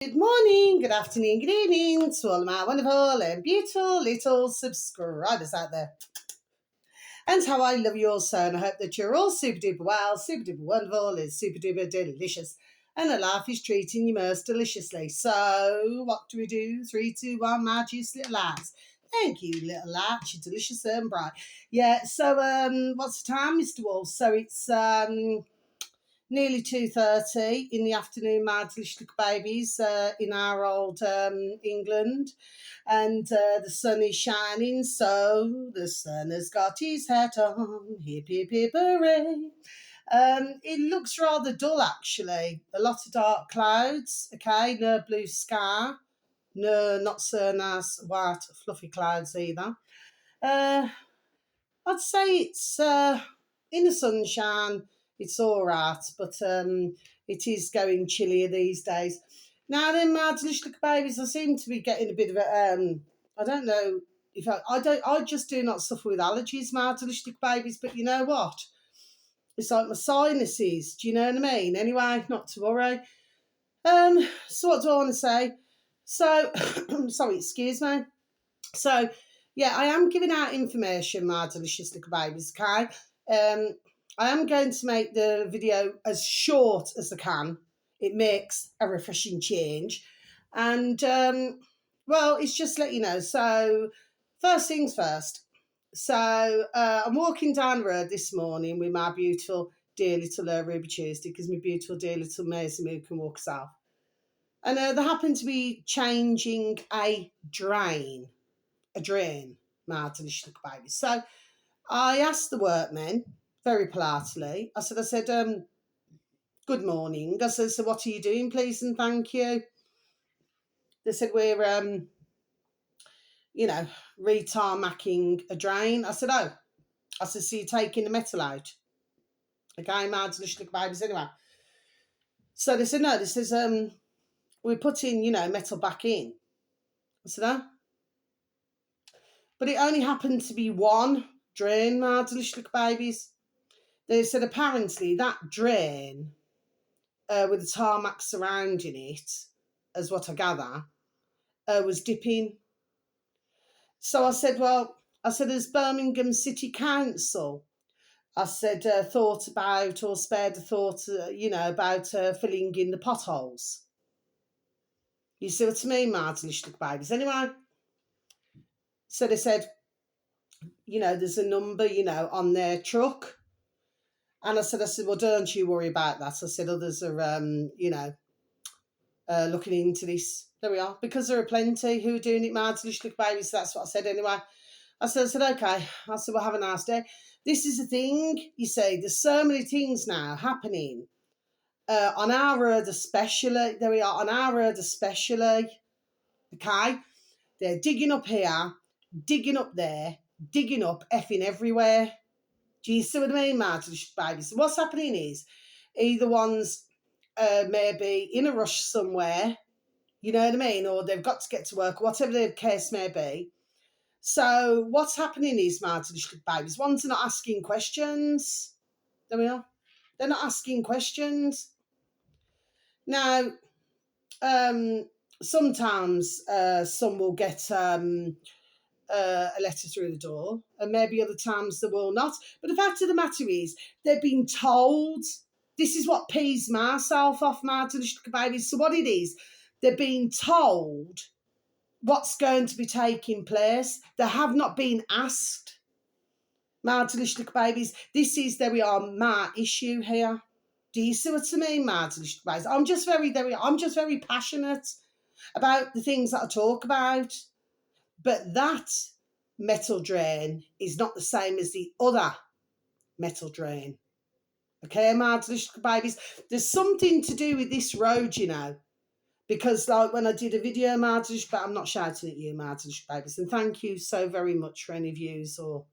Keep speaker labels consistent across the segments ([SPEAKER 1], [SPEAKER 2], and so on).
[SPEAKER 1] Good morning, good afternoon, good evening to all my wonderful and beautiful little subscribers out there. And how I love you all so, and I hope that you're all super duper well, super duper wonderful, and super duper delicious. And the life is treating you most deliciously. So, what do we do? 3, 2, 1, my juice little lads. Thank you, little lads. You're delicious and bright. Yeah, so what's the time, Mr. Wolf? So it's nearly 2:30 in the afternoon, my delicious little babies, in our old England. And the sun is shining, so the sun has got his hat on. Hip, hip, hip, hooray. It looks rather dull, actually. A lot of dark clouds, okay, no blue sky. No, not so nice white fluffy clouds either. I'd say it's in the sunshine, it's all right, but it is going chillier these days. Now then, my delicious little babies, I seem to be getting a bit of a I don't know if I just do not suffer with allergies, my delicious little babies, but you know what? It's like my sinuses. Do you know what I mean? Anyway, not to worry. So what do I want to say? So, sorry, excuse me. So, yeah, I am giving out information, my delicious little babies, okay? I am going to make the video as short as I can. It makes a refreshing change. And, well, it's just to let you know. So, first things first. So, I'm walking down the road this morning with my beautiful, dear little Ruby Tuesday, because my beautiful, dear little Maisie Moo can walk herself. And they happen to be changing a drain, my delicious little baby. So I asked the workmen very politely. I said, good morning. I said, so what are you doing, please and thank you? They said, we're, retarmacking a drain. I said, oh. I said, so you're taking the metal out? Okay, my delicious little babies anyway. So they said, no, this is, we're putting, metal back in. I said, oh. But it only happened to be one drain, my delicious little babies. They said apparently that drain, with the tarmac surrounding it, as what I gather, was dipping. So I said, as Birmingham City Council, I said, thought about or spared a thought, about filling in the potholes. You see what I mean, my delicious little babies? Anyway, so they said, there's a number, on their truck. And I said, well, don't you worry about that. I said, others are, looking into this. There we are. Because there are plenty who are doing it, my delicious little babies. So that's what I said anyway. I said, okay. I said, well, have a nice day. This is the thing, you see, there's so many things now happening. On our road especially, there we are, on our road especially, okay? They're digging up here, digging up there, digging up effing everywhere. Do you see what I mean, my delicious babies? So what's happening is either one's maybe in a rush somewhere, you know what I mean, or they've got to get to work, whatever the case may be. So what's happening is, my delicious babies, ones are not asking questions. There we are. They're not asking questions. Now, sometimes some will get a letter through the door, and maybe other times they will not. But the fact of the matter is, they've been told. This is what pees myself off, my delicious babies. So what it is, they're being told what's going to be taking place. They have not been asked, my delicious babies. This is, there we are, my issue here. Do you see what I mean, my delicious babies? I'm just very passionate about the things that I talk about. But that metal drain is not the same as the other metal drain. Okay, my delicious babies? There's something to do with this road, because like when I did a video, my delicious, but I'm not shouting at you, my delicious babies. And thank you so very much for any views or,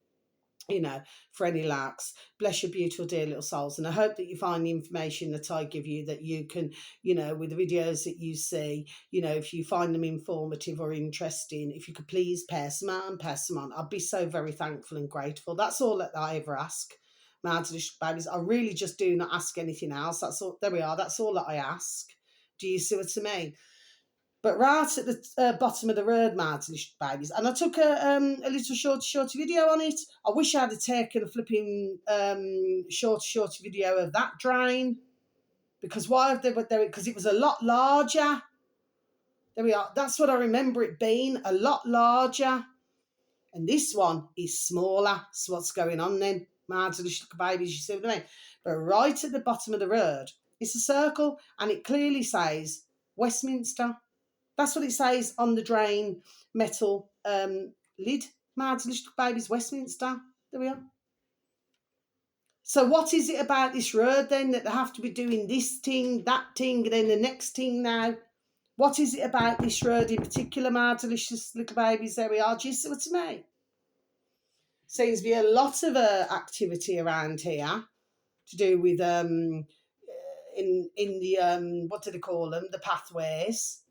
[SPEAKER 1] for any likes. Bless your beautiful, dear little souls. And I hope that you find the information that I give you, that you can, with the videos that you see, if you find them informative or interesting, if you could please pass them on. I'd be so very thankful and grateful. That's all that I ever ask, my delicious babies. I really just do not ask anything else. That's all. There we are. That's all that I ask. Do you see what I mean? But right at the bottom of the road, my delicious babies, and I took a little shorty video on it. I wish I'd have taken a flipping shorty video of that drain, because why have they? Because it was a lot larger. There we are. That's what I remember it being, a lot larger. And this one is smaller. So what's going on then? My delicious babies, you see what I mean? But right at the bottom of the road, it's a circle, and it clearly says Westminster. That's what it says on the drain metal lid. My delicious babies, Westminster. There we are. So what is it about this road then that they have to be doing this thing, that thing, and then the next thing now? What is it about this road in particular, my delicious little babies? There we are. Do you see what I mean? Seems to be a lot of activity around here to do with in the what do they call them? The pathways.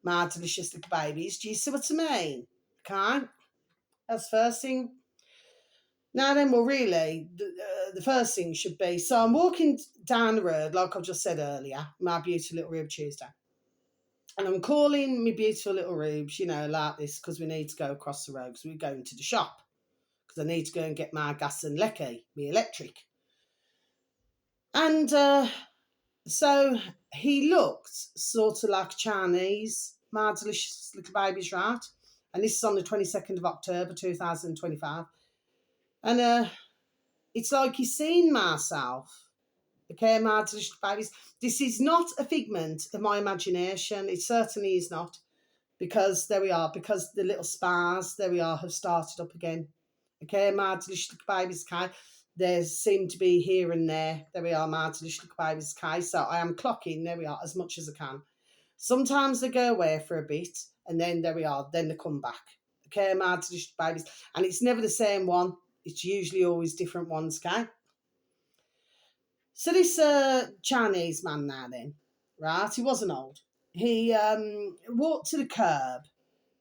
[SPEAKER 1] My delicious little babies. Do you see what I mean? Okay, that's first thing. Now then, well, really, the first thing should be, so I'm walking down the road, like I've just said earlier, my beautiful little Rube Tuesday. And I'm calling my beautiful little Rubes, like this, because we need to go across the road, because we're going to the shop, because I need to go and get my gas and lecky, my electric. And so he looked sort of like Chinese, my delicious little baby's right. And this is on the 22nd of October, 2025. And it's like he's seen myself. Okay, my delicious babies. This is not a figment of my imagination. It certainly is not. Because there we are, because the little spars, there we are, have started up again. Okay, my delicious babies, okay. There seem to be here and there. There we are, my delicious babies, okay. So I am clocking, there we are, as much as I can. Sometimes they go away for a bit, and then there we are, then they come back. Okay, my delicious babies. And it's never the same one. It's usually always different ones, okay. So this Chinese man now then, right, he wasn't old. He walked to the curb,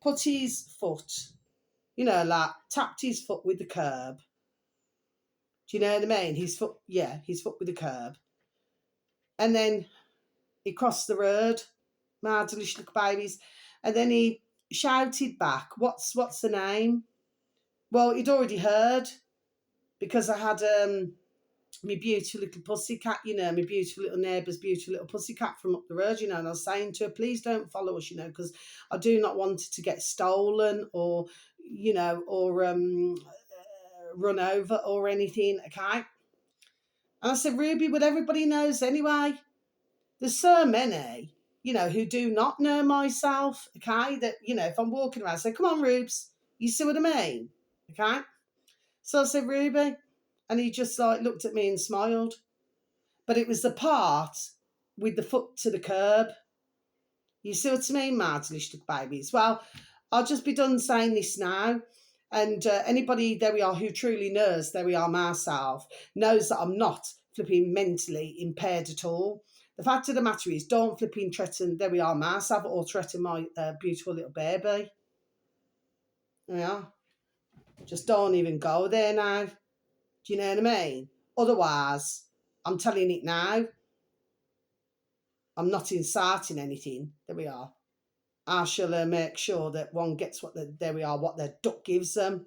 [SPEAKER 1] put his foot, like tapped his foot with the curb. Do you know what I mean? His foot with the curb. And then he crossed the road, my delicious little babies, and then he shouted back, what's the name? Well, he'd already heard, because I had my beautiful little pussycat, my beautiful little neighbour's beautiful little pussycat from up the road, and I was saying to her, please don't follow us, because I do not want it to get stolen or, run over or anything, okay? And I said, Ruby, what everybody knows anyway. There's so many, who do not know myself, okay, that, if I'm walking around, I say, come on, Rubes, you see what I mean, okay? So I said, Ruby, and he just looked at me and smiled. But it was the part with the foot to the curb. You see what I mean, my delicious babies? Well, I'll just be done saying this now. And anybody, there we are, who truly knows, there we are, myself, knows that I'm not flipping mentally impaired at all. The fact of the matter is, don't flipping threaten, there we are, myself, or threaten my beautiful little baby. Yeah. Just don't even go there now. Do you know what I mean? Otherwise, I'm telling it now, I'm not inciting anything. There we are. I shall make sure that one gets what their duck gives them.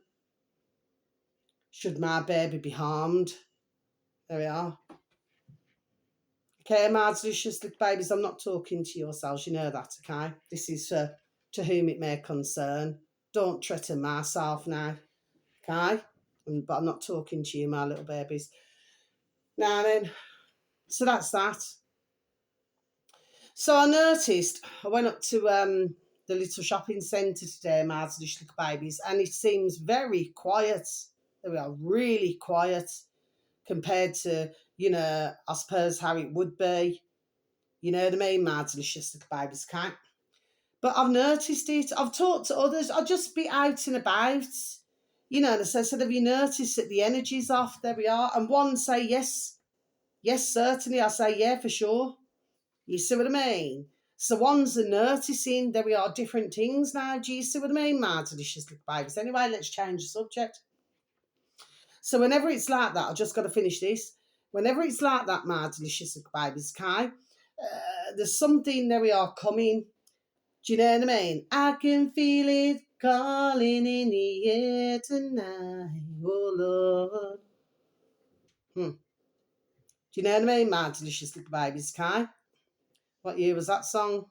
[SPEAKER 1] Should my baby be harmed. There we are. Okay, my delicious little babies, I'm not talking to yourselves, you know that, okay? This is to whom it may concern. Don't threaten myself now, okay? But I'm not talking to you, my little babies. Now then, so that's that. So I noticed, I went up to the little shopping centre today, my delicious little babies, and it seems very quiet. There we are, really quiet compared to, I suppose how it would be. You know what I mean, my delicious little babies, okay? But I've noticed it. I've talked to others. I'll just be out and about, and I said, have you noticed that the energy's off? There we are. And one say, yes, certainly. I say, yeah, for sure. You see what I mean? So ones are noticing there we are different things now. Do you see what I mean, my delicious little babies? Anyway, let's change the subject. So whenever it's like that, I've just got to finish this. Whenever it's like that, my delicious little babies, okay, there's something there we are coming. Do you know what I mean? I can feel it calling in the air tonight, oh Lord. Do you know what I mean, my delicious little babies, Kai? What year was that song?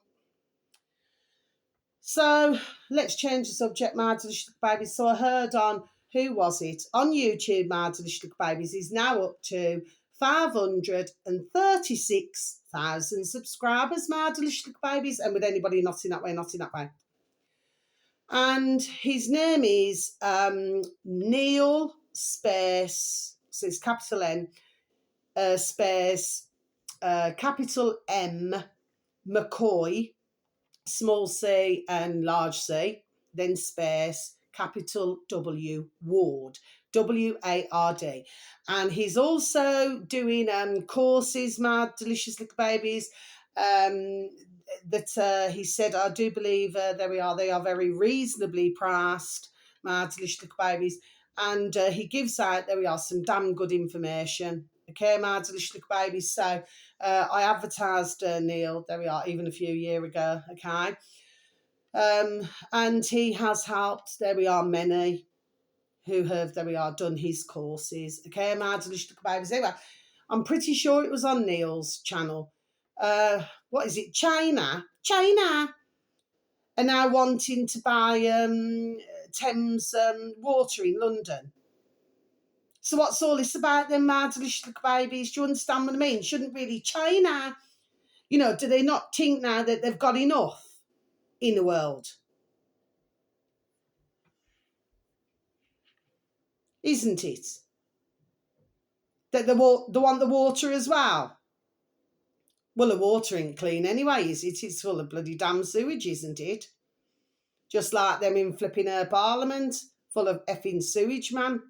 [SPEAKER 1] So let's change the subject, my delicious little babies. So I heard on, who was it? On YouTube, my delicious little babies is now up to 536,000 subscribers, my delicious little babies. And with anybody not in that way, not in that way. And his name is Neil space, so it's capital N, space, capital M, McCoy, small c and large c, then space, capital W, Ward, W-A-R-D. And he's also doing courses, my delicious little babies, that he said, I do believe, there we are, they are very reasonably priced, my delicious little babies. And he gives out, there we are, some damn good information. Okay, my delicious little babies. So I advertised Neil, there we are, even a few years ago, okay? And he has helped, there we are, many who have, there we are, done his courses. Okay, my delicious little babies. Anyway, I'm pretty sure it was on Neil's channel. What is it? China are now wanting to buy Thames water in London. So what's all this about then, my delicious little babies? Do you understand what I mean? Shouldn't really China, you know, do they not think now that they've got enough in the world? Isn't it? That they want the water as well. Well, the water ain't clean anyway, is it? It's full of bloody damn sewage, isn't it? Just like them in flipping her parliament, full of effing sewage, man.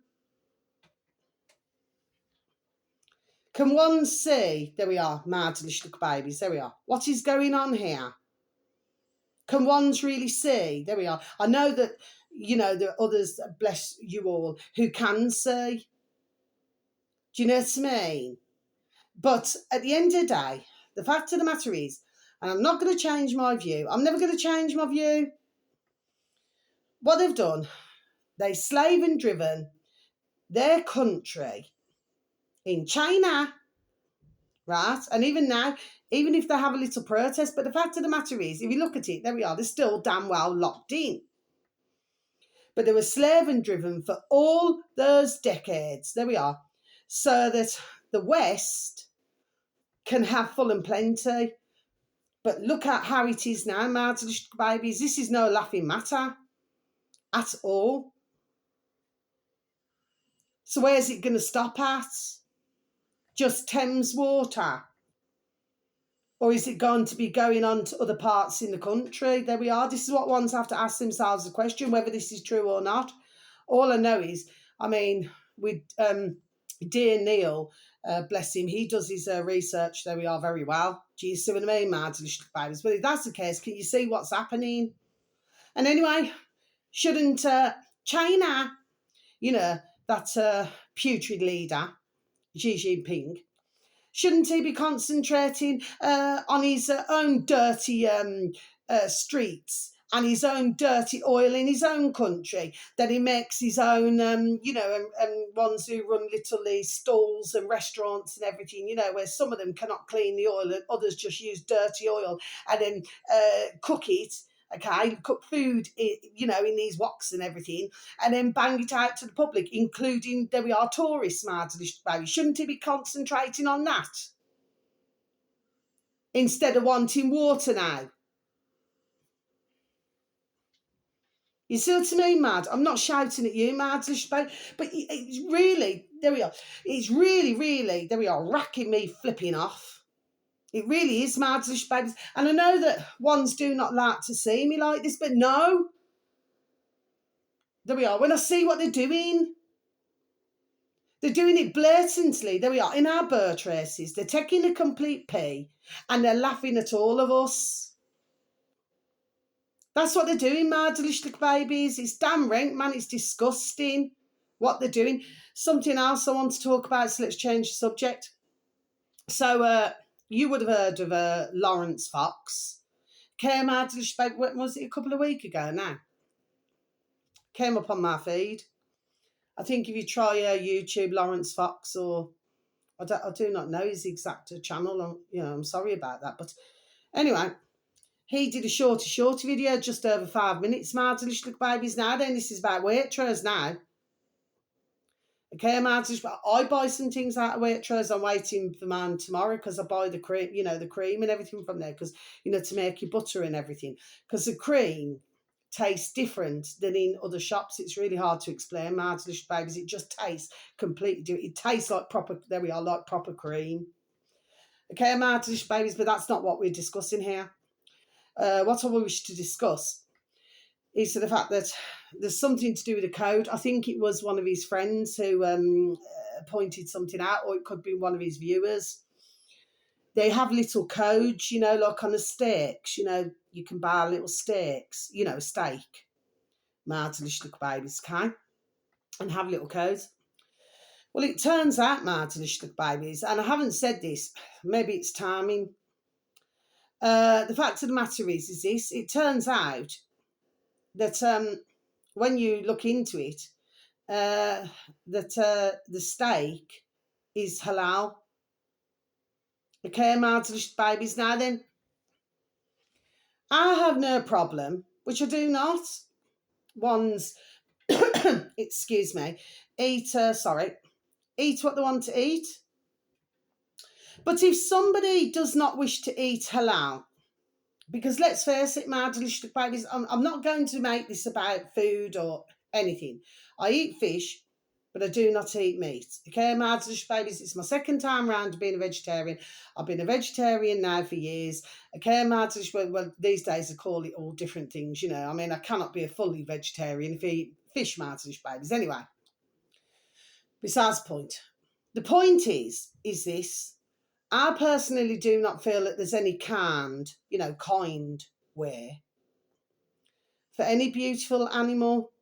[SPEAKER 1] Can one see, there we are, my delicious little babies, there we are, what is going on here? Can ones really see? There we are. I know that, you know, there are others, bless you all, who can see. Do you know what I mean? But at the end of the day, the fact of the matter is, and I'm not going to change my view, I'm never going to change my view. What they've done, they slave and driven their country in China, right? And even now, even if they have a little protest, but the fact of the matter is, if you look at it, there we are, they're still damn well locked in. But they were slave and driven for all those decades, there we are, so that the West can have full and plenty. But look at how it is now, my delicious babies. This is no laughing matter at all. So where's it going to stop at? Just Thames water? Or is it going to be going on to other parts in the country? There we are. This is what ones have to ask themselves the question, whether this is true or not. All I know is, I mean, with dear Neil, bless him, he does his research, there we are, very well. Do you see what I mean, my delicious babies? But if that's the case, can you see what's happening? And anyway, shouldn't China, you know, that putrid leader, Xi Jinping, shouldn't he be concentrating on his own dirty streets and his own dirty oil in his own country, that he makes his own, you know, and ones who run literally stalls and restaurants and everything, you know, where some of them cannot clean the oil and others just use dirty oil and then cook it. Okay, cook food, you know, in these woks and everything, and then bang it out to the public, including, there we are, tourists, my delicious baby. Shouldn't he be concentrating on that instead of wanting water now? You see what I mean, Mad? I'm not shouting at you, Mad, but it's really, there we are, it's really, really, there we are, racking me flipping off. It really is, Mad, babies. And I know that ones do not like to see me like this, but no. There we are. When I see what they're doing it blatantly. There we are, in our bird races. They're taking a complete pee and they're laughing at all of us. That's what they're doing, my delicious little babies. It's damn rank, man. It's disgusting what they're doing. Something else I want to talk about, so let's change the subject. So you would have heard of Lawrence Fox. Came out, when was it, a couple of weeks ago now? Came up on my feed. I think if you try YouTube, Lawrence Fox, or I do not know his exact channel. I'm sorry about that. But anyway, he did a shorty video, just over 5 minutes, my delicious little babies. Now then, this is about Waitrose now. Okay, I buy some things out of Waitrose. I'm waiting for mine tomorrow because I buy the cream, the cream and everything from there because, to make your butter and everything. Because the cream tastes different than in other shops. It's really hard to explain, my delicious babies. It just tastes completely different. It tastes like proper, there we are, like proper cream. Okay, my delicious babies, but that's not what we're discussing here. What I wish to discuss is the fact that there's something to do with the code. I think it was one of his friends who pointed something out, or it could be one of his viewers. They have little codes, like on the steaks, you can buy little steaks, a steak, my delicious little babies, okay, and have little codes. Well, it turns out, my delicious little babies, and I haven't said this, maybe it's timing. The fact of the matter is this: it turns out that when you look into it, that the steak is halal. Okay, my delicious babies. Now then, I have no problem, which I do not. One's, excuse me, eat what they want to eat. But if somebody does not wish to eat halal, because let's face it, my delicious babies, I'm not going to make this about food or anything. I eat fish, but I do not eat meat. Okay, my delicious babies, it's my second time round being a vegetarian. I've been a vegetarian now for years. Okay, my delicious, well, these days I call it all different things, I cannot be a fully vegetarian if I eat fish, my delicious babies. Anyway, besides the point. The point is this. I personally do not feel that there's any kind way for any beautiful animal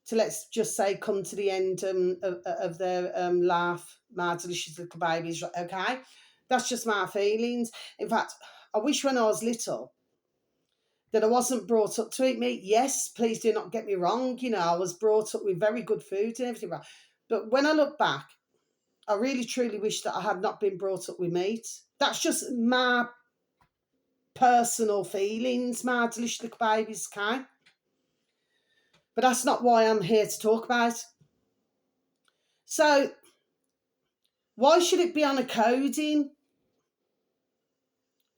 [SPEAKER 1] to, let's just say, come to the end of their life, my delicious little babies, okay? That's just my feelings. In fact, I wish when I was little that I wasn't brought up to eat meat. Yes, please do not get me wrong. I was brought up with very good food and everything. But when I look back, I really, truly wish that I had not been brought up with meat. That's just my personal feelings, my delicious little babies, okay? But that's not why I'm here to talk about. So, why should it be on a coding?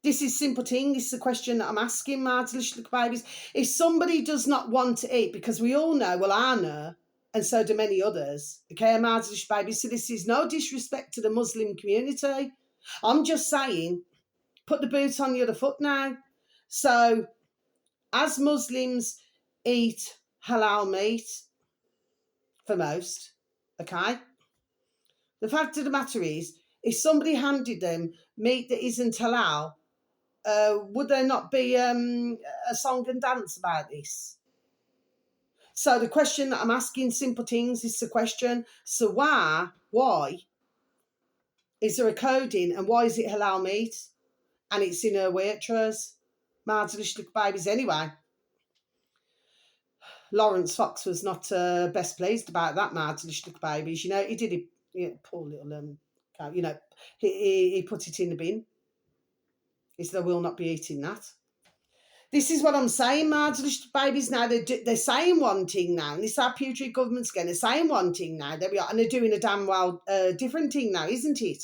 [SPEAKER 1] This is simple thing. This is a question that I'm asking, my delicious little babies. If somebody does not want to eat, because we all know, well, I know, and so do many others, okay, my delicious babies. So this is no disrespect to the Muslim community. I'm just saying, put the boot on the other foot now. So, as Muslims eat halal meat, for most, okay? The fact of the matter is, if somebody handed them meat that isn't halal, would there not be a song and dance about this? So the question that I'm asking, simple things, is the question. So why is there a coding, and why is it halal meat? And it's in a Waitrose. My delicious little babies anyway. Lawrence Fox was not best pleased about that, my delicious little babies. He did it, poor little he put it in the bin. He said, I will not be eating that. This is what I'm saying, my delicious babies. Now they're saying one thing now, and this our putrid government's again. They're saying one thing now, there we are, and they're doing a damn well different thing now, isn't it?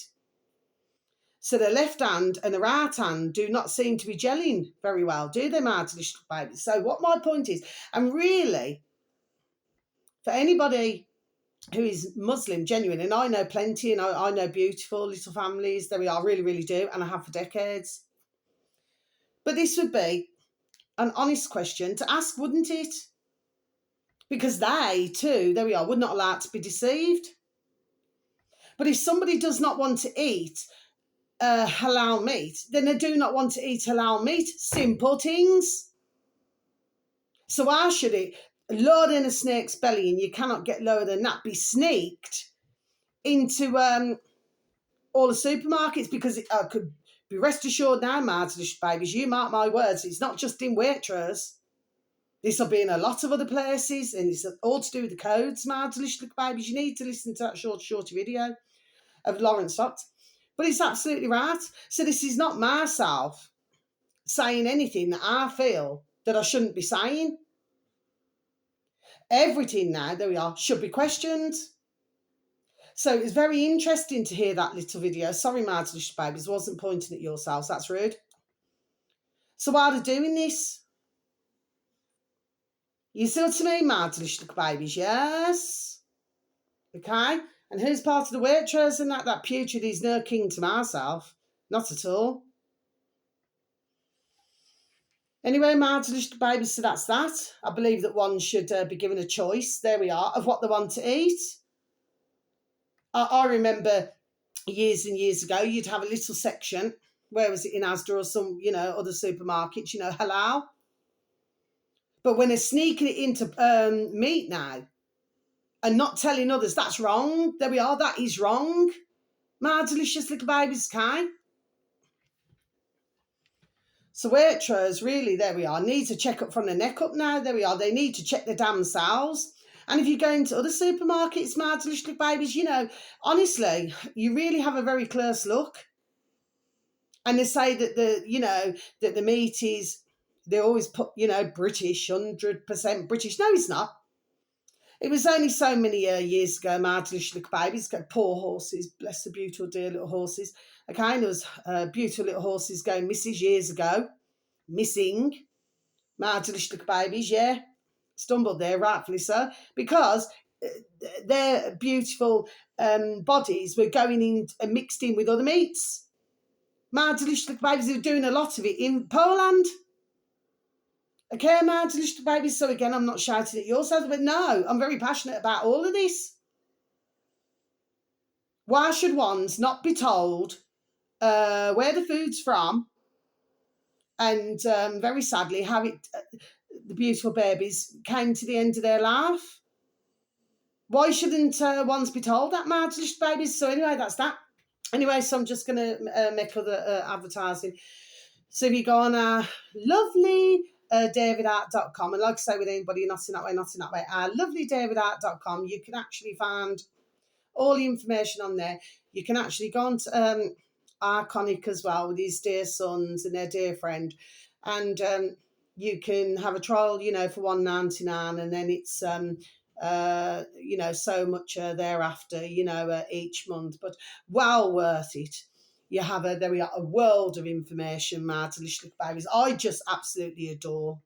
[SPEAKER 1] So the left hand and the right hand do not seem to be gelling very well, do they, my delicious babies? So what my point is, and really, for anybody who is Muslim, genuine, and I know plenty, and I know beautiful little families, there we are, really, really do, and I have for decades. But this would be an honest question to ask, wouldn't it? Because they, too, there we are, would not allow it to be deceived. But if somebody does not want to eat halal meat, then they do not want to eat halal meat. Simple things. So why should it, lower than a snake's belly, and you cannot get lower than that, be sneaked into all the supermarkets? Because it could Be rest assured now, my delicious babies, you mark my words, it's not just in Waitrose. This will be in a lot of other places, and it's all to do with the codes, my delicious babies. You need to listen to that shorty video of Lawrence Fox. But it's absolutely right. So this is not myself saying anything that I feel that I shouldn't be saying. Everything now, there we are, should be questioned. So it's very interesting to hear that little video. Sorry, my delicious babies, I wasn't pointing at yourselves. That's rude. So why are they doing this? You see what I mean, my delicious babies? Yes. Okay. And who's part of the Waitrose and that putrid is no king to myself? Not at all. Anyway, my delicious babies, so that's that. I believe that one should be given a choice, there we are, of what they want to eat. I remember years and years ago, you'd have a little section, where was it, in Asda or some, other supermarkets, halal. But when they're sneaking it into meat now and not telling others, that's wrong. There we are, that is wrong. My delicious little babies, okay? So Waitrose, really, there we are, needs a check-up from the neck up now. There we are, they need to check their damn selves. And if you go into other supermarkets, my delicious little babies, honestly, you really have a very close look. And they say that the meat is, they always put, British, 100% British. No, it's not. It was only so many years ago, my delicious little babies, poor horses, bless the beautiful dear little horses. Okay, there was beautiful little horses going missing years ago. Missing. My delicious little babies, yeah. Stumbled there, rightfully so, because their beautiful bodies were going in and mixed in with other meats. My delicious little babies are doing a lot of it in Poland. Okay, my delicious little babies. So again, I'm not shouting at yourselves, but no, I'm very passionate about all of this. Why should ones not be told where the food's from? And very sadly, how the beautiful babies came to the end of their life. Why shouldn't ones be told that, my delicious babies? So anyway, that's that. Anyway, so I'm just going to make other advertising. So if you go on our lovely davidart.com, and like I say with anybody, not in that way, our lovely davidart.com, you can actually find all the information on there. You can actually go on to Iconic as well with his dear sons and their dear friend, and you can have a trial, for $1.99, and then it's so much thereafter, each month, but well worth it. You have a world of information, my delicious babies. I just absolutely adore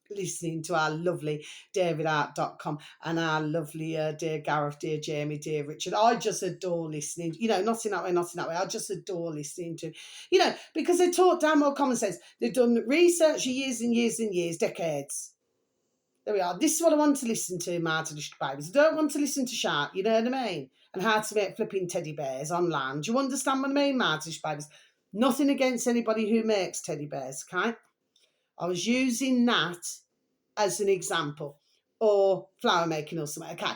[SPEAKER 1] listening to our lovely davidart.com and our lovely dear Gareth, dear Jamie, dear Richard. I just adore listening, not in that way. I just adore listening to, because they taught damn well common sense. They've done research for years and years and years, decades. There we are. This is what I want to listen to, my delicious babies. I don't want to listen to shark, you know what I mean? And how to make flipping teddy bears on land. Do you understand what I mean, my delicious babies? Nothing against anybody who makes teddy bears, okay? I was using that as an example, or flower making or something, okay?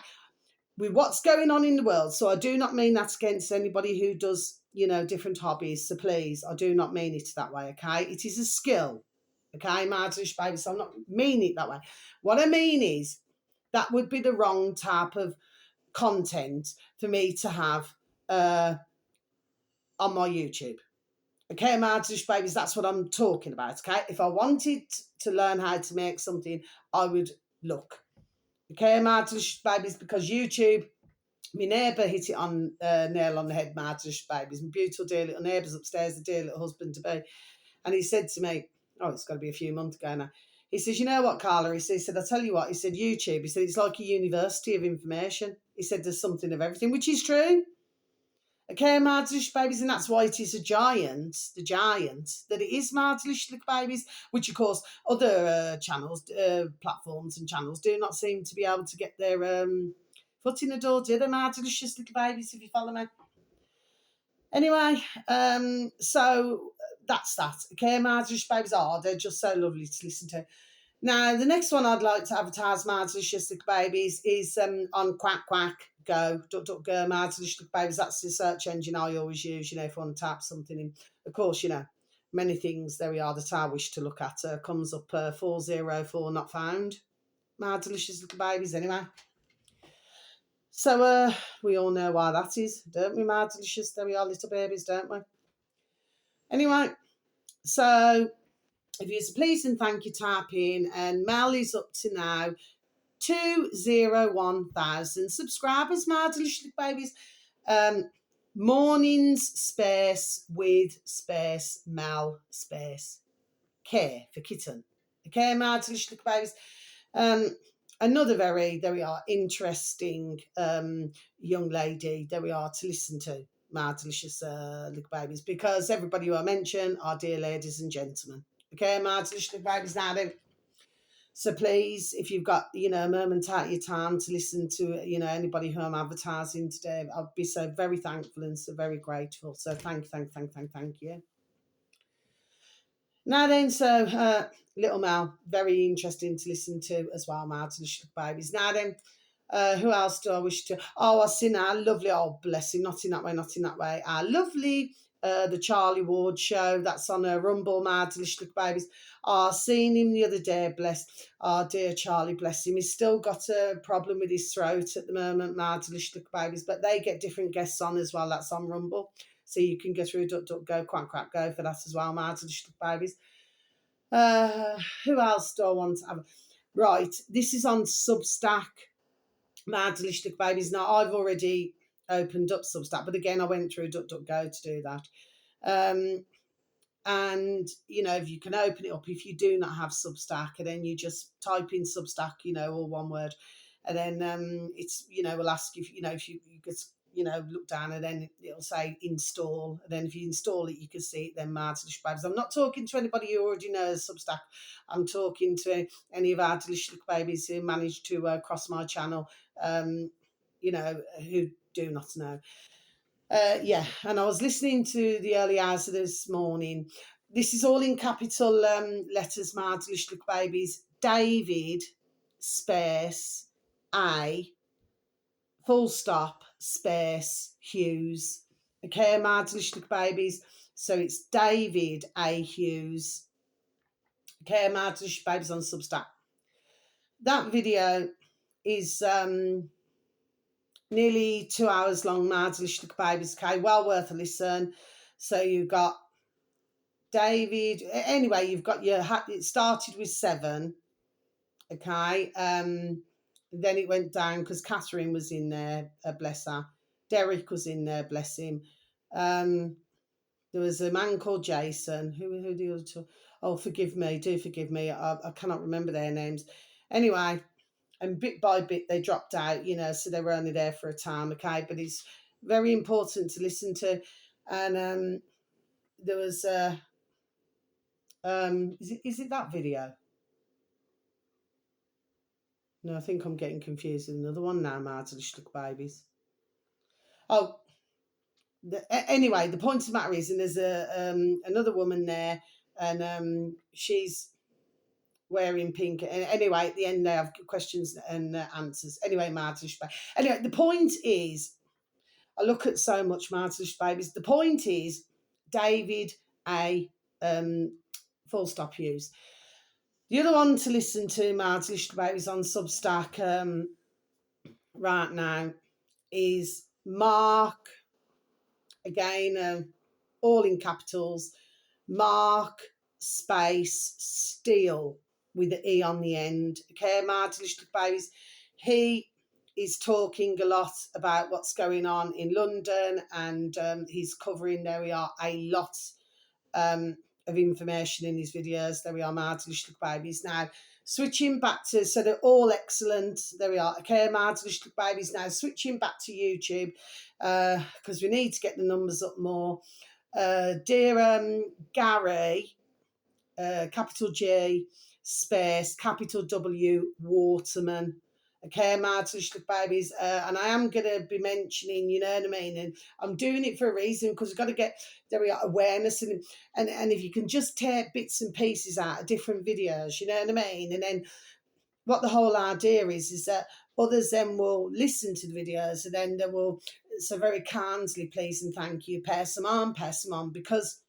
[SPEAKER 1] With what's going on in the world, so I do not mean that against anybody who does, different hobbies, so please, I do not mean it that way, okay? It is a skill, okay, my delicious baby, so I'm not meaning it that way. What I mean is, that would be the wrong type of content for me to have on my YouTube. Okay, my delicious babies, that's what I'm talking about, okay? If I wanted to learn how to make something, I would look. Okay, my delicious babies, because YouTube, my neighbour hit it on nail on the head, my delicious babies. My beautiful dear little neighbour's upstairs, the dear little husband to be. And he said to me, it's got to be a few months ago now. He says, you know what, Carla? He said, I'll tell you what. He said, YouTube. He said, it's like a university of information. He said, there's something of everything, which is true. Okay, my delicious babies, and that's why it is the giant that it is, my delicious little babies, which of course other channels, platforms and channels do not seem to be able to get their foot in the door, do they, my delicious little babies, if you follow me? Anyway, so that's that. Okay, my delicious babies they're just so lovely to listen to. Now, the next one I'd like to advertise, my delicious little babies, is on Quack Quack DuckDuckGo, Mad Delicious Little Babies. That's the search engine I always use, if you want to type something in. Of course, many things, there we are, that I wish to look at. Comes up 404 not found. Mad Delicious Little Babies, anyway. So we all know why that is, don't we, Mad Delicious? There we are, little babies, don't we? Anyway, so if you please and thank you, type in, and Mel is up to now 201,000 subscribers, Mad Delicious Little Babies. Mornings space with space Mel space care for kitten. Okay, Mad Delicious Little Babies. Another very, there we are, interesting young lady, there we are, to listen to, Mad Delicious Little Babies, because everybody who I mention are dear ladies and gentlemen. Okay, Mad Delicious Little Babies now then. So please, if you've got, a moment out of your time to listen to, anybody who I'm advertising today, I'll be so very thankful and so very grateful. So thank you. Now then, so little Mel, very interesting to listen to as well, Mad Delicious Babies. Now then, who else do I wish to? Oh, I've seen our lovely, oh bless him, not in that way. Our lovely, the Charlie Ward show, that's on Rumble, Mad Delicious Babies. I seen him the other day, bless. Oh dear Charlie, bless him. He's still got a problem with his throat at the moment, Mad Delicious Babies, but they get different guests on as well. That's on Rumble. So you can go through DuckDuckGo, Quack Go for that as well, Mad Delicious Babies. Who else do I want to have? Right, this is on Substack, Mad Delicious Babies. Now, I've already opened up Substack, but again, I went through DuckDuckGo to do that. And, if you can open it up, if you do not have Substack, and then you just type in Substack, all one word, and then it's, will ask if you just, look down, and then it'll say install, and then if you install it, you can see it then, Mad Delicious Babies. I'm not talking to anybody who already knows Substack. I'm talking to any of our Delicious Babies who managed to cross my channel, who do not know. And I was listening to the early hours of this morning. This is all in capital letters, Mad Delicious Babies. David space A full stop space Hughes. Okay, Mad Delicious Babies. So it's David A Hughes. Okay, Mad Delicious Babies on Substack. That video is nearly 2 hours long, Mad Delicious Babies. Okay, well worth a listen. So you've got David. Anyway, you've got it started with 7. Okay. Then it went down because Catherine was in there, bless her. Derek was in there, bless him. There was a man called Jason. Who the other two? Oh, forgive me. Do forgive me. I cannot remember their names. Anyway, and bit by bit they dropped out, so they were only there for a time, okay? But it's very important to listen to. And there was, is it that video? No, I think I'm getting confused with another one now, Mad Delicious Babies. Oh, anyway, the point of the matter is, and there's another woman there, and she's wearing pink. And anyway, at the end they have questions and answers. Anyway, Mad Delicious Babies. Anyway, the point is, I look at so much Mad Delicious Babies. The point is, David A. full stop Hughes. The other one to listen to, Mad Delicious Babies on Substack right now, is Mark, again, all in capitals, Mark space Steele with the E on the end. Okay, Mad Delicious Babies. He is talking a lot about what's going on in London, and he's covering, there we are, a lot of information in his videos. There we are, Mad Delicious Babies. Now, switching back to, so they're all excellent. There we are. Okay, Mad Delicious Babies. Now, switching back to YouTube, because we need to get the numbers up more. Dear Gary, capital G, space, capital W, Waterman. Okay, Mad Delicious Babies. And I am going to be mentioning, you know what I mean? And I'm doing it for a reason, because we've got to get, there we are, awareness. And if you can just take bits and pieces out of different videos, you know what I mean? And then what the whole idea is that Others then will listen to the videos, and then they will, so very kindly, please and thank you, pass them on, because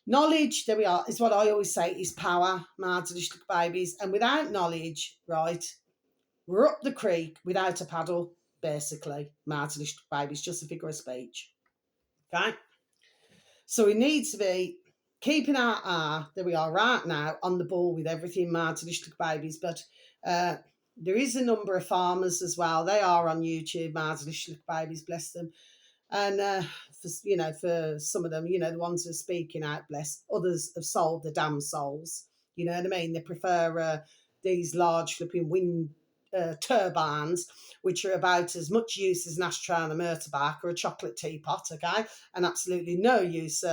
[SPEAKER 1] knowledge, there we are, is what I always say is power, my delicious babies. And without knowledge, right, we're up the creek without a paddle, basically, my delicious babies, just a figure of speech. Okay? So we need to be keeping our eye, there we are right now, on the ball with everything, my delicious babies. But there is a number of farmers as well. They are on YouTube, my delicious babies, bless them. And for some of them, the ones who are speaking out, bless. Others have sold the damn souls. You know what I mean? They prefer these large flipping wind turbines, which are about as much use as an ashtray on a motorbike or a chocolate teapot, okay? And absolutely no use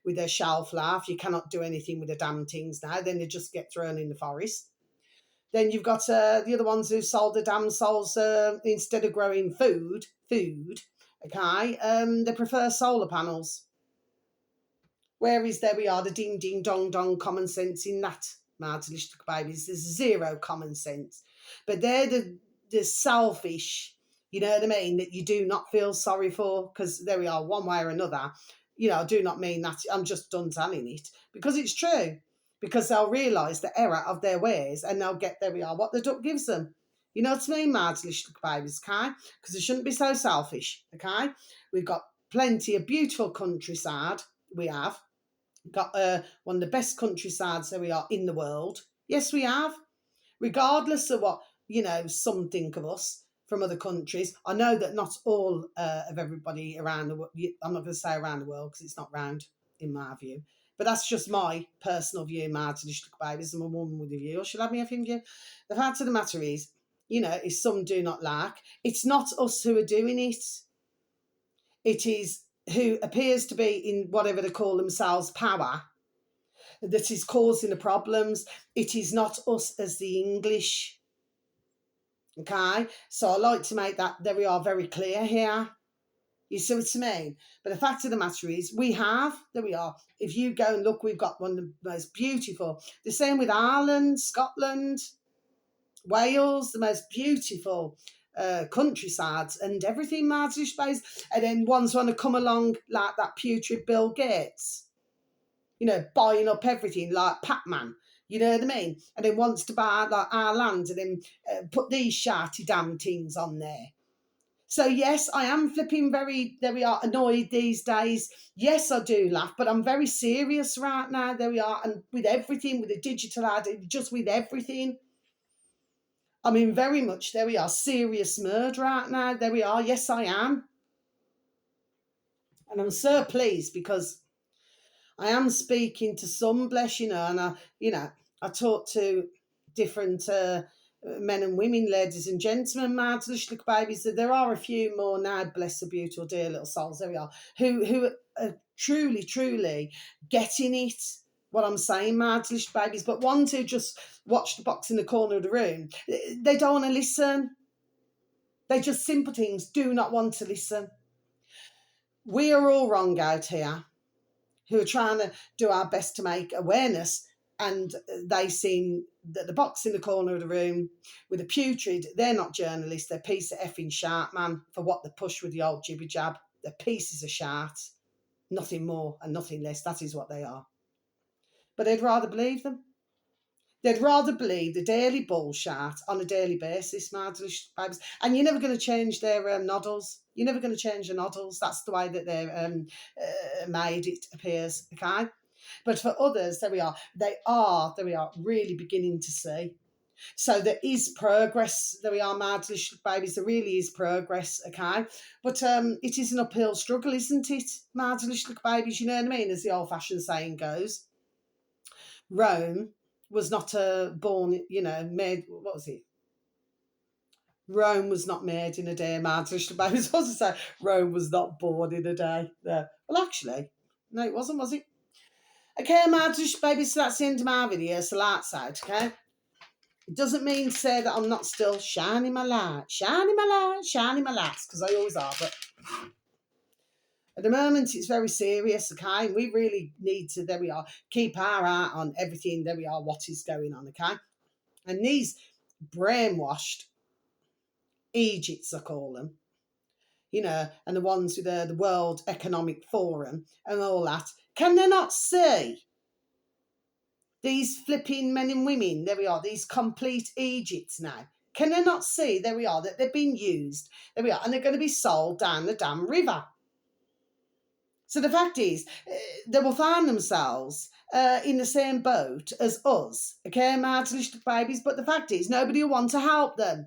[SPEAKER 1] with their shelf life. You cannot do anything with the damn things now. Then they just get thrown in the forest. Then you've got the other ones who sold the damn souls instead of growing food, okay? They prefer solar panels. Where is, there we are, the ding ding dong dong common sense in that, my delicious babies? There's zero common sense. But they're the selfish, you know what I mean, that you do not feel sorry for, because there we are, one way or another. I do not mean that, I'm just done telling it, because it's true. Because they'll realise the error of their ways, and they'll get, there we are, what the duck gives them. You know what I mean, my delicious babies, okay? Because they shouldn't be so selfish, okay? We've got plenty of beautiful countryside, we have. Got one of the best countrysides that we are in the world. Yes, we have. Regardless of what, some think of us from other countries. I know that not all of everybody around the world, I'm not going to say around the world because it's not round in my view, but that's just my personal view, my traditional babies. I'm a woman with a view, or should I have me having view? The fact of the matter is, if some do not like, it's not us who are doing it. It is who appears to be in whatever they call themselves power that is causing the problems. It is not us as the English. Okay, so I like to make that, there we are, very clear here. You see what I mean? But the fact of the matter is, there we are. If you go and look, we've got one of the most beautiful. The same with Ireland, Scotland, Wales, the most beautiful countrysides and everything, Martin space. And then ones want to come along like that putrid Bill Gates, buying up everything like Pac-Man. You know what I mean? And then wants to buy like our land and then put these sharty damn things on there. So yes, I am flipping there we are, annoyed these days. Yes, I do laugh, but I'm very serious right now. There we are. And with everything, with the digital ad, just with everything. I mean, very much, there we are, serious mode right now. There we are. Yes, I am. And I'm so pleased because I am speaking to some, bless, and I talk to different men and women, ladies and gentlemen, mad little babies. There are a few more now, bless the beautiful, dear little souls, there we are, who are truly, truly getting it, what I'm saying, mad little babies. But ones who just watch the box in the corner of the room, they don't want to listen. They just, simple things, do not want to listen. We are all wrong out here, who are trying to do our best to make awareness, and they seem that the box in the corner of the room with the putrid, they're not journalists, they're piece of effing shart, man, for what they push with the old jibby jab. They're pieces of shart, nothing more and nothing less. That is what they are. But they'd rather believe them. They'd rather believe the daily bullshit on a daily basis, my delicious babies. And you're never going to change their noddles. You're never going to change the noddles. That's the way that they're made, it appears, okay? But for others, there we are, really beginning to see. So there is progress. There we are, my delicious babies. There really is progress, okay? But it is an uphill struggle, isn't it, my delicious babies? You know what I mean? As the old-fashioned saying goes. Rome was not born, made, what was it? Rome was not made in a day, my delicious babies. I was supposed to say Rome was not born in a day. There. Well, actually, no, it wasn't, was it? Okay, my delicious babies, so that's the end of my video. So lights out, okay? It doesn't mean to say that I'm not still shining my light, because I always are, but at the moment it's very serious, okay? And we really need to, there we are, keep our eye on everything, there we are, what is going on, okay? And these brainwashed Egypts, I call them, and the ones with the World Economic Forum and all that, can they not see these flipping men and women, there we are, these complete Egypts now? Can they not see, there we are, that they've been used, there we are, and they're going to be sold down the damn river? So the fact is, they will find themselves in the same boat as us, okay, my little babies, but the fact is, nobody will want to help them.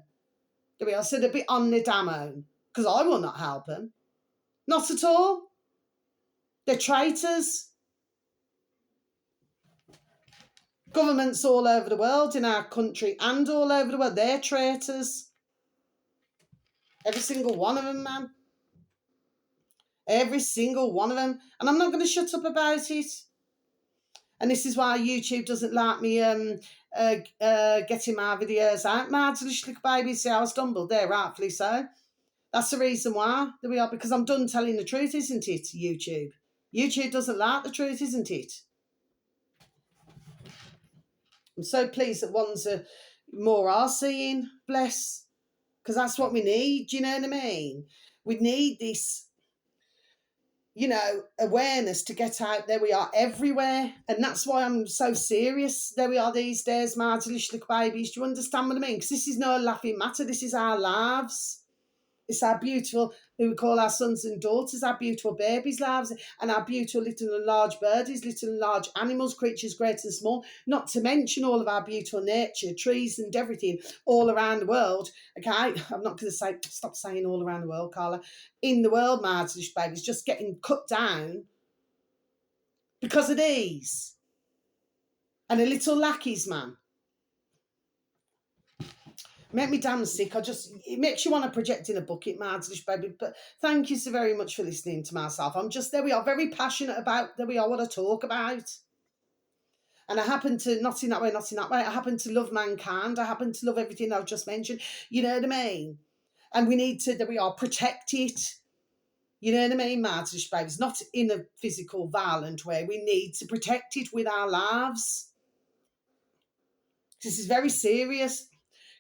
[SPEAKER 1] There we are, so they'll be on their damn own, because I will not help them. Not at all. They're traitors. Governments all over the world, in our country and all over the world, they're traitors. Every single one of them, man. Every single one of them. And I'm not going to shut up about it. And this is why YouTube doesn't like me getting my videos out. My little baby, see how I stumbled there, rightfully so. That's the reason why. There we are, because I'm done telling the truth, isn't it, YouTube? YouTube doesn't like the truth, isn't it? I'm so pleased that ones are more are seeing, bless, because that's what we need, do you know what I mean? We need this, awareness to get out. There we are, everywhere, and that's why I'm so serious. There we are these days, my little babies. Do you understand what I mean? Because this is no laughing matter. This is our lives. It's our beautiful, who we call our sons and daughters, our beautiful babies' lives, and our beautiful little and large birdies, little and large animals, creatures great and small, not to mention all of our beautiful nature, trees and everything all around the world. Okay, I'm not going to stop saying all around the world, Carla. In the world, my little babies, just getting cut down because of these. And the little lackeys, man. Make me damn sick. It makes you want to project in a bucket, my little baby. But thank you so very much for listening to myself. There we are, very passionate about, there we are, what I talk about. And I happen to, not in that way, I happen to love mankind. I happen to love everything I've just mentioned. You know what I mean? And we need to, there we are, protect it. You know what I mean, my little babies? Not in a physical, violent way. We need to protect it with our lives. This is very serious,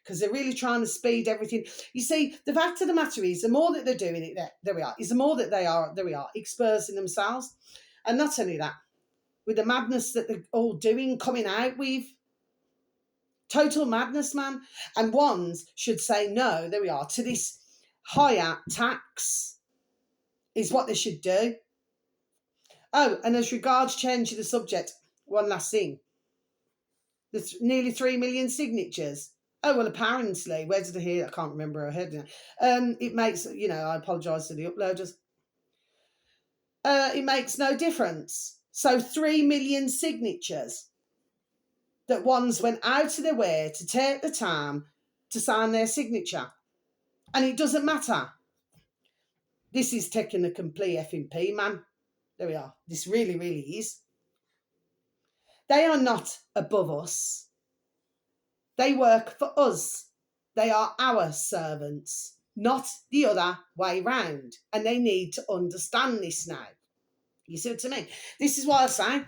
[SPEAKER 1] because they're really trying to speed everything. You see, the fact of the matter is, the more that they're doing it, there we are, is the more that they are, there we are, exposing themselves. And not only that, with the madness that they're all doing, coming out with, total madness, man. And ones should say no, there we are, to this higher tax is what they should do. Oh, and as regards changing the subject, one last thing. There's nearly 3 million signatures. Oh, well, apparently, where did I hear? I can't remember. I heard it. It makes, I apologise to the uploaders. It makes no difference. So 3 million signatures that ones went out of their way to take the time to sign their signature. And it doesn't matter. This is taking a complete effing pee, man. There we are. This really, really is. They are not above us. They work for us. They are our servants, not the other way round. And they need to understand this now. You see what I mean? This is why I say,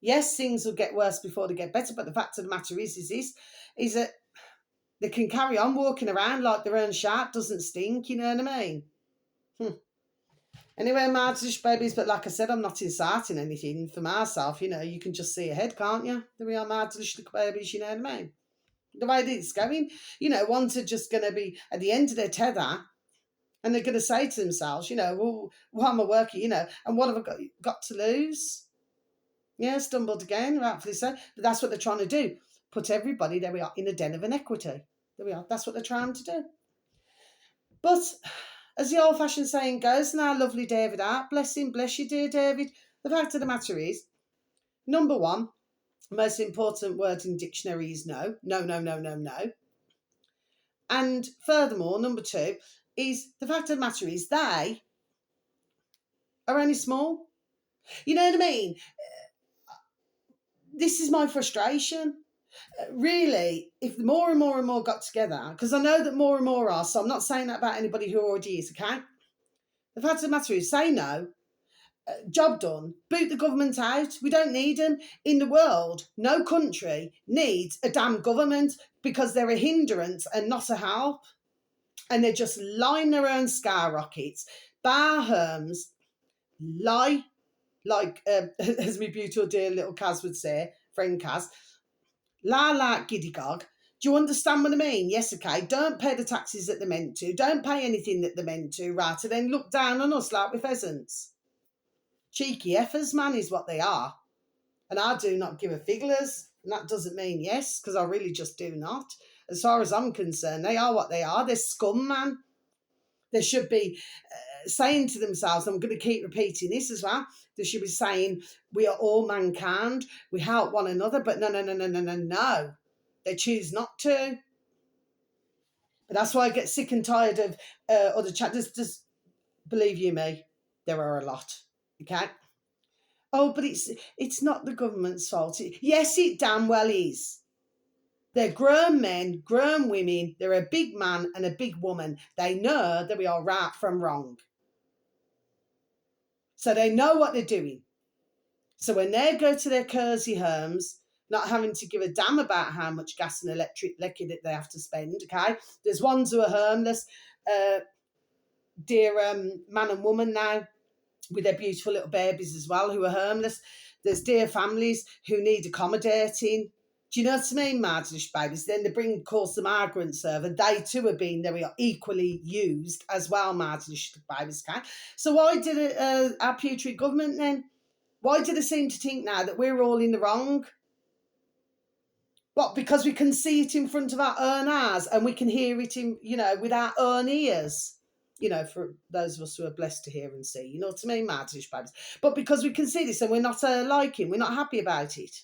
[SPEAKER 1] yes, things will get worse before they get better. But the fact of the matter is that they can carry on walking around like their own shark doesn't stink. You know what I mean? Anyway, my babies, but like I said, I'm not inciting anything for myself. You can just see ahead, can't you? There we are, my babies, you know what I mean? The way that it's going, ones are just going to be at the end of their tether, and they're going to say to themselves, well, why am I working, and what have I got to lose? Yeah, stumbled again, rightfully so. But that's what they're trying to do. Put everybody, there we are, in a den of inequity. There we are. That's what they're trying to do. But as the old-fashioned saying goes, and our lovely David Hart, bless him, bless you, dear David, the fact of the matter is, number one, most important word in dictionary is no. No, no, no, no, no. And furthermore, number two, is the fact of the matter is they are only small. You know what I mean? This is my frustration. Really, if more and more and more got together, because I know that more and more are, so I'm not saying that about anybody who already is, okay? The fact of the matter is, say no, job done, boot the government out. We don't need them. In the world, no country needs a damn government because they're a hindrance and not a help. and they're just lying their own skyrockets. Bar Herms lie like, as my beautiful dear little Kaz would say, friend Kaz, la la giddy gog. Do you understand what I mean? Yes, okay. Don't pay the taxes that they're meant to. Don't pay anything that they're meant to, right? And then look down on us like we're pheasants. Cheeky effers, man, is what they are. And I do not give a figures. And that doesn't mean yes, because I really just do not. As far as I'm concerned, they are what they are. They're scum, man. They should be saying to themselves, I'm going to keep repeating this as well, they should be saying, we are all mankind, we help one another, but no. They choose not to. But that's why I get sick and tired of other chat. Just believe you me, there are a lot, okay? Oh, but it's not the government's fault. Yes, it damn well is. They're grown men, grown women. They're a big man and a big woman. They know that we are right from wrong. So they know what they're doing. So when they go to their cosy homes, not having to give a damn about how much gas and electric that they have to spend, okay? There's ones who are homeless, dear man and woman now, with their beautiful little babies as well, who are homeless. There's dear families who need accommodating. Do you know what I mean, Marginalish babies? Then they bring, of course, the migrant server. They too are being very equally used as well, Marginalish babies. Okay? So why did our putrid government then? Why do they seem to think now that we're all in the wrong? What, because we can see it in front of our own eyes and we can hear it in, with our own ears? For those of us who are blessed to hear and see, you know what I mean, Marginalish babies? But because we can see this and we're not liking, we're not happy about it.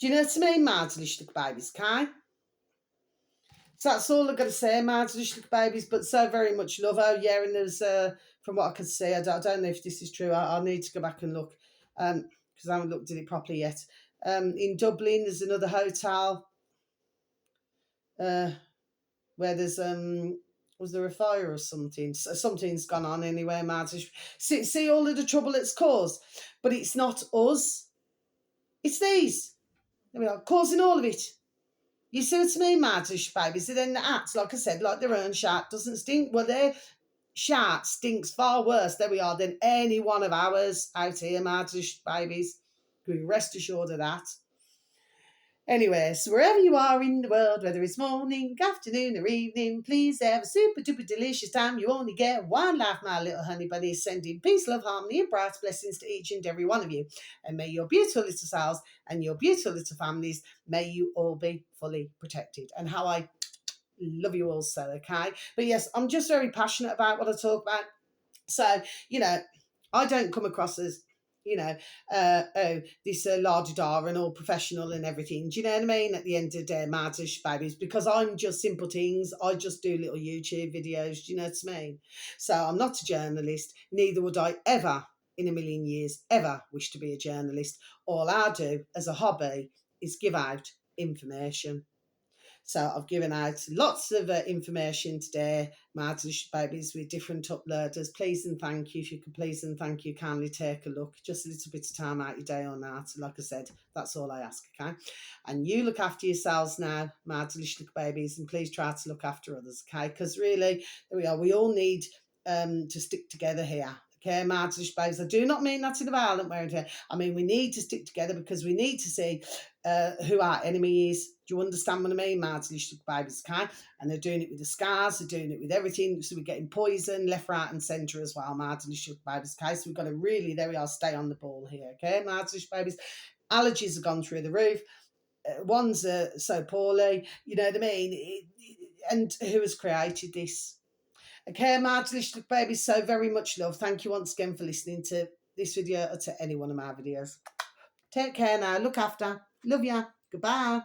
[SPEAKER 1] Do you know what I mean, Marginalish babies, okay? So that's all I've got to say, Marginalish babies, but so very much love. Oh, yeah, and there's, from what I can see, I don't know if this is true. I need to go back and look, because I haven't looked at it properly yet. In Dublin, there's another hotel where there's, was there a fire or something? Something's gone on anyway, Marginalish. See all of the trouble it's caused, but it's not us. It's these. There we are, causing all of it. You see what I mean, Marginalish babies? They then act, like I said, like their own shat doesn't stink. Well, their shat stinks far worse, there we are, than any one of ours out here, Marginalish babies. Can we rest assured of that? Anyway, so wherever you are in the world, whether it's morning, afternoon, or evening, please have a super duper delicious time. You only get one life, my little honey bunnies. Sending peace, love, harmony, and bright blessings to each and every one of you. And may your beautiful little selves and your beautiful little families, may you all be fully protected. And how I love you all so, okay? But yes, I'm just very passionate about what I talk about. So, I don't come across as this la-di-da and all professional and everything. Do you know what I mean? At the end of the day, Marginalish babies, because I'm just simple things. I just do little YouTube videos. Do you know what I mean? So I'm not a journalist. Neither would I ever, in a million years, ever wish to be a journalist. All I do as a hobby is give out information. So I've given out lots of information today, Marginalish babies, with different uploaders. Please and thank you. If you could please and thank you, kindly take a look. Just a little bit of time out your day on that. Like I said, that's all I ask, okay? And you look after yourselves now, Marginalish babies, and please try to look after others, okay? Because really, there we are. We all need to stick together here. Okay, Marginalish babies. I do not mean that in a violent way. I mean, we need to stick together because we need to see who our enemy is. Do you understand what I mean, Marginalish babies? Okay, and they're doing it with the scars, they're doing it with everything. So we're getting poison left, right, and centre as well, Marginalish babies. Okay, so we've got to really, there we are, stay on the ball here. Okay, Marginalish babies. Allergies have gone through the roof. One's so poorly. You know what I mean? And who has created this? Okay, Marginalish babies, so very much love. Thank you once again for listening to this video or to any one of my videos. Take care now. Look after. Love ya. Goodbye.